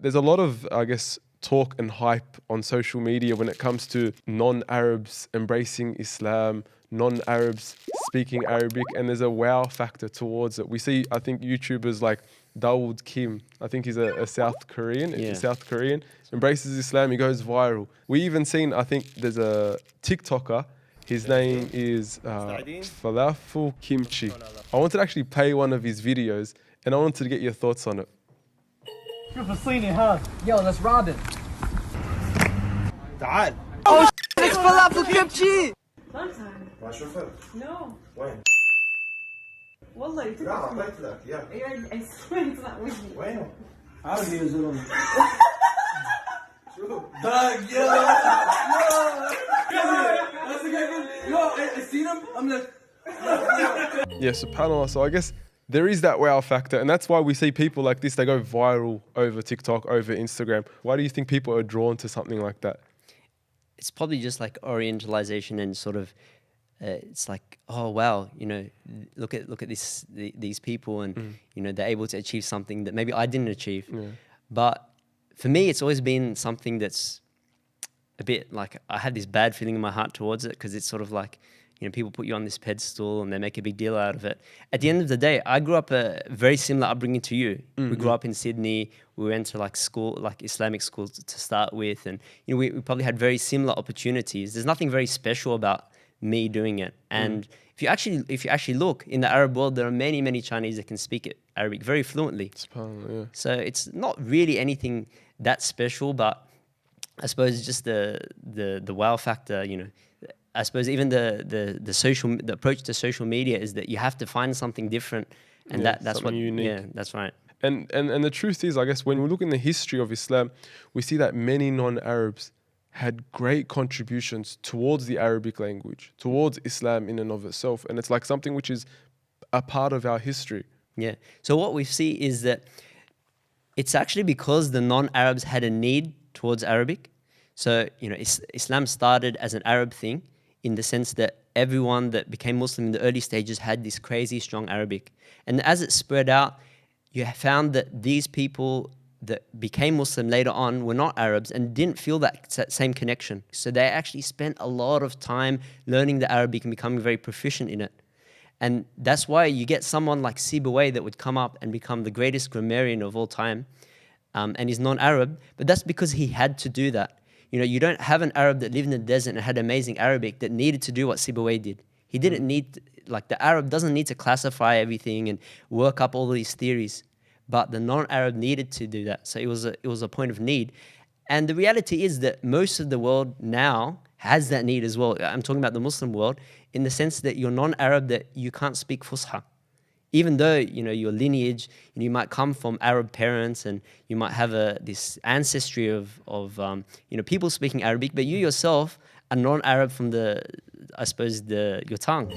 there's a lot of, I guess, talk and hype on social media when it comes to non-Arabs embracing Islam, non-Arabs speaking Arabic, and there's a wow factor towards it. We see, I think, YouTubers like Daud Kim, I think he's a South Korean, embraces Islam, he goes viral. We even seen, I think there's a TikToker, his name is Falafel.Kinchi. I wanted to actually play one of his videos and I wanted to get your thoughts on it. Yo, let's rob it. تعال. Oh, it's Falafel.Kinchi! ما شفت؟ No. وين؟ والله لا أعطيت لك يا. I swear it's not with me. وينه؟ عربي يا زلمة. شوف. Dog, yo. I seen him. I'm like. Yeah, subhanAllah. So I guess there is that wow factor, and that's why we see people like this, they go viral over TikTok, over Instagram. Why do you think people are drawn to something like that? It's probably just like orientalization and sort of, it's like, oh wow, you know, look at these people, and you know, they're able to achieve something that maybe I didn't achieve. Yeah. But for me, it's always been something that's a bit like, I have this bad feeling in my heart towards it, because it's sort of like, you know, people put you on this pedestal and they make a big deal out of it. At the end of the day, I grew up a very similar upbringing to you. We grew up in Sydney. We went to like school, like Islamic schools to start with. And, you know, we probably had very similar opportunities. There's nothing very special about me doing it. And if you actually look in the Arab world, there are many, many Chinese that can speak Arabic very fluently. Yeah. So it's not really anything that special, but I suppose it's just the wow factor, you know. I suppose even the approach to social media is that you have to find something different, and that's what unique. Yeah, that's right. And the truth is, I guess, when we look in the history of Islam, we see that many non-Arabs had great contributions towards the Arabic language, towards Islam in and of itself, and it's like something which is a part of our history. Yeah. So what we see is that it's actually because the non-Arabs had a need towards Arabic. So, you know, Islam started as an Arab thing, in the sense that everyone that became Muslim in the early stages had this crazy strong Arabic. And as it spread out, you found that these people that became Muslim later on were not Arabs and didn't feel that same connection. So they actually spent a lot of time learning the Arabic and becoming very proficient in it. And that's why you get someone like Sibawayh that would come up and become the greatest grammarian of all time, and he's non-Arab, but that's because he had to do that. You know, you don't have an Arab that lived in the desert and had amazing Arabic that needed to do what Sibawayh did. He didn't need, like the Arab doesn't need to classify everything and work up all these theories, but the non-Arab needed to do that. So it was a point of need. And the reality is that most of the world now has that need as well. I'm talking about the Muslim world, in the sense that you're non-Arab, that you can't speak Fusha. Even though, you know, your lineage, you might come from Arab parents and you might have this ancestry of you know, people speaking Arabic, but you yourself are non-Arab from your tongue.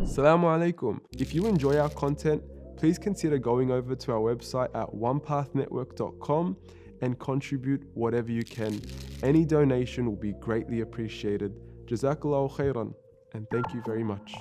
Assalamu alaikum. If you enjoy our content, please consider going over to our website at onepathnetwork.com and contribute whatever you can. Any donation will be greatly appreciated. Jazakallahu khairan, and thank you very much.